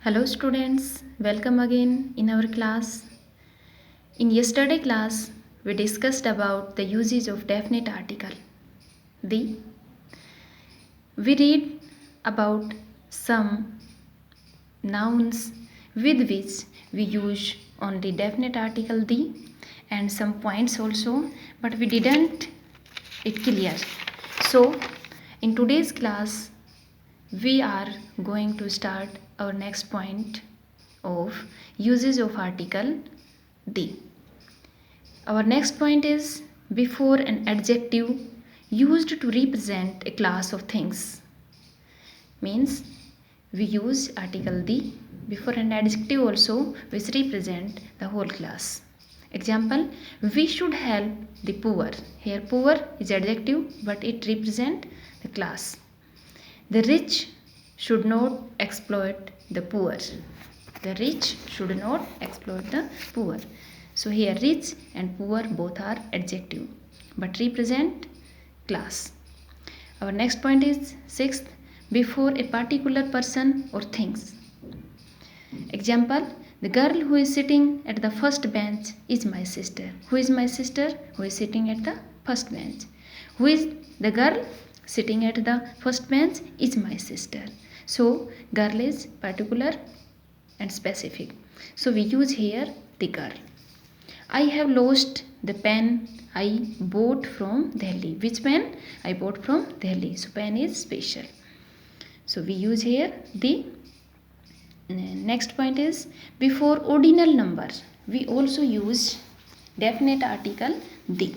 Hello students, welcome again in our class. In yesterday class, we discussed about the usage of definite article. We read about some nouns with which we use only definite article the and some points also, but we didn't it clear. So in today's class, we are going to start our next point of uses of article the. Our next point is before an adjective used to represent a class of things. Means we use article the before an adjective also which represent the whole class. Example, we should help the poor. Here poor is adjective but it represent the class. The rich should not exploit the poor. The rich should not exploit the poor. So here rich and poor both are adjective but represent class. Our next point is sixth, before a particular person or things. Example, the girl who is sitting at the first bench is my sister. Who is my sister? Who is sitting at the first bench. Who is the girl? Sitting at the first bench is my sister. So girl is particular and specific. So we use here the girl. I have lost the pen I bought from Delhi. Which pen? I bought from Delhi. So pen is special. So we use here the. Next point is before ordinal number. We also use definite article the.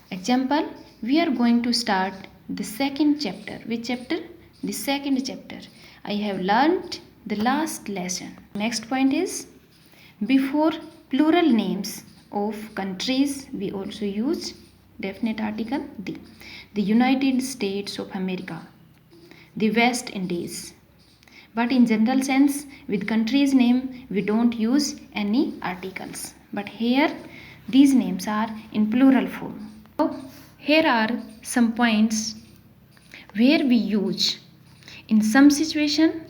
Example, we are going to start the second chapter. Which chapter? The second chapter. I have learnt the last lesson. Next point is before plural names of countries we also use definite article the. The United States of America, the West Indies. But in general sense with countries name we don't use any articles. But here these names are in plural form. So here are some points where we use. In some situation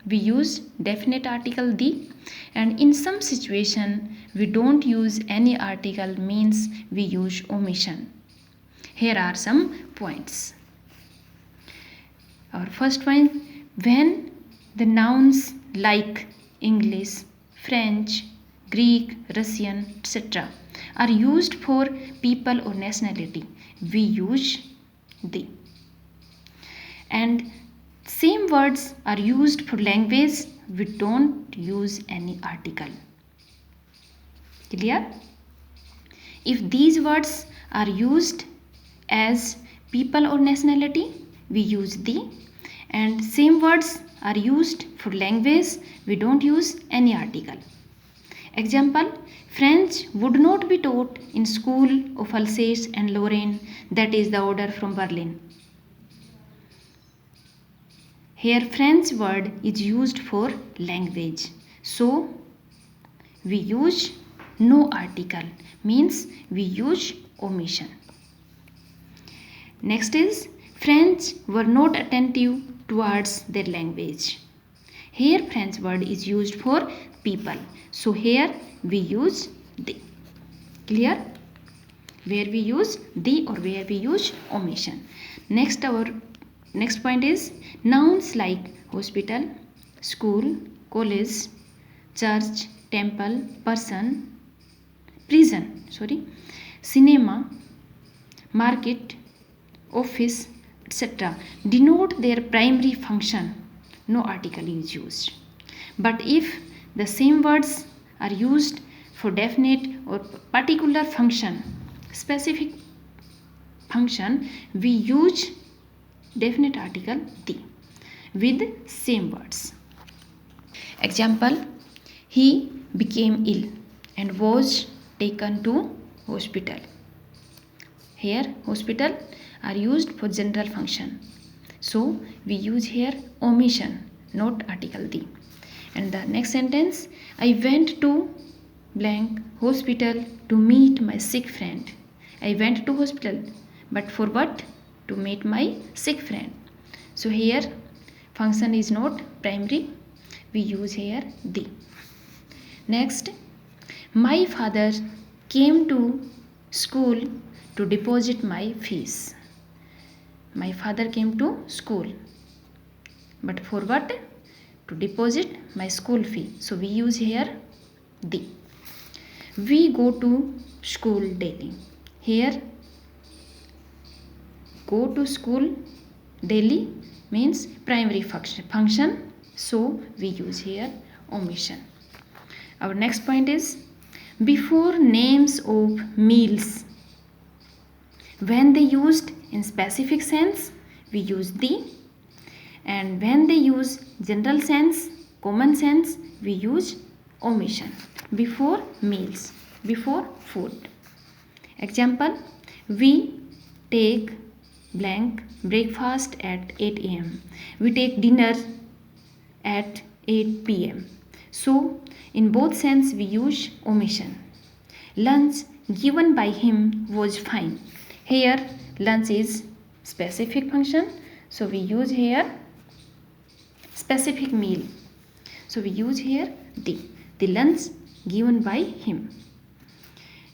we use definite article the, and in some situation we don't use any article, means we use omission. Here are some points. Our first point, when the nouns like English, French, Greek, Russian, etc. are used for people or nationality, we use the. And same words are used for language, we don't use any article. Clear? If these words are used as people or nationality, we use the, and same words are used for language, we don't use any article. Example, French would not be taught in school of Alsace and Lorraine, that is the order from Berlin. Here French word is used for language, so we use no article, means we use omission. Next is French were not attentive towards their language. Here French word is used for people, so here we use the. Clear? Where we use the or where we use omission. Next point is nouns like hospital, school, college, church, temple, prison, cinema, market, office, etc. denote their primary function, no article is used. But if the same words are used for definite or particular function, specific function, we use definite article the with same words. Example, he became ill and was taken to hospital. Here hospital are used for general function, so we use here omission, not article the. And the next sentence, I went to blank hospital to meet my sick friend. I went to hospital, but for what? To meet my sick friend. So here function is not primary, we use here the. Next, my father came to school to deposit my fees. My father came to school, but for what? To deposit my school fee. So we use here the. We go to school daily. Here, go to school daily means primary function. So we use here omission. Our next point is before names of meals. When they used in specific sense, we use the, and when they use general sense, common sense, we use omission. Before meals, before food. Example, we take blank breakfast at 8 a.m. We take dinner at 8 p.m. So in both sense we use omission. Lunch given by him was fine. Here lunch is specific function, so we use here specific meal. So we use here the lunch given by him.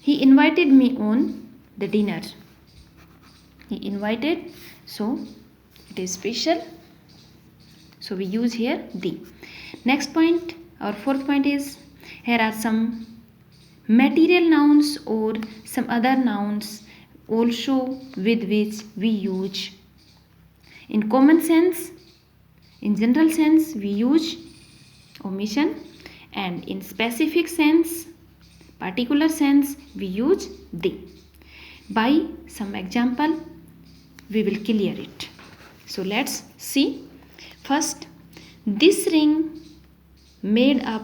He invited me on the dinner. He invited, so it is special. So we use here the. Next point, our fourth point is here are some material nouns or some other nouns also with which we use. In common sense, in general sense, we use omission, and in specific sense, particular sense, we use the. By some example, we will clear it. So let's see. First, this ring made up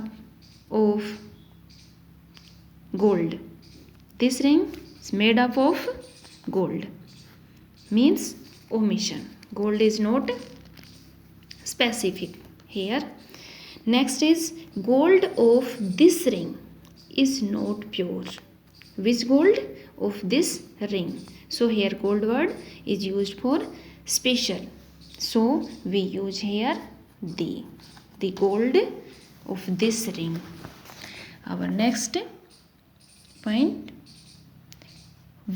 of gold. This ring is made up of gold. Means omission. Gold is not specific here. Next is gold of this ring is not pure. Which gold? Of this ring. So here gold word is used for special. So we use here the gold of this ring. Our next point,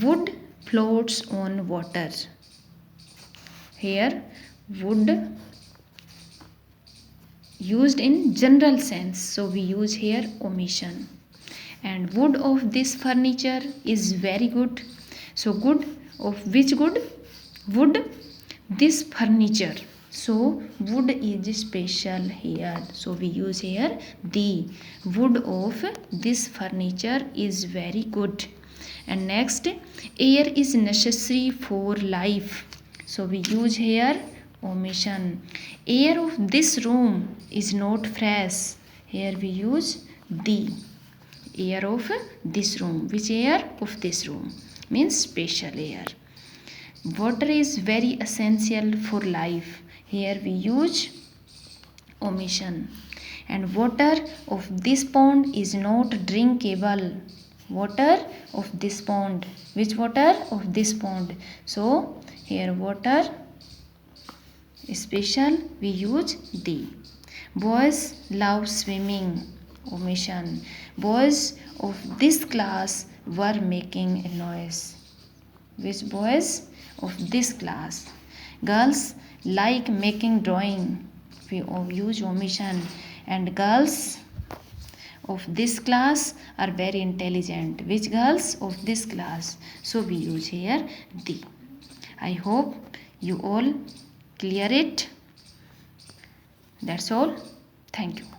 wood floats on water. Here wood used in general sense, so we use here omission. And wood of this furniture is very good. So good of which good? Wood this furniture. So wood is special here. So we use here the wood of this furniture is very good. And next, air is necessary for life. So we use here omission. Air of this room is not fresh. Here we use the. Air of this room. Which air? Of this room. Means special air. Water is very essential for life. Here we use omission. And water of this pond is not drinkable. Water of this pond. Which water? Of this pond. So here water special, we use the. Boys love swimming. Omission. Boys of this class were making a noise. Which boys? Of this class. Girls like making drawing. We use omission. And girls of this class are very intelligent. Which girls? Of this class. So we use here the. I hope you all clear it. That's all. Thank you.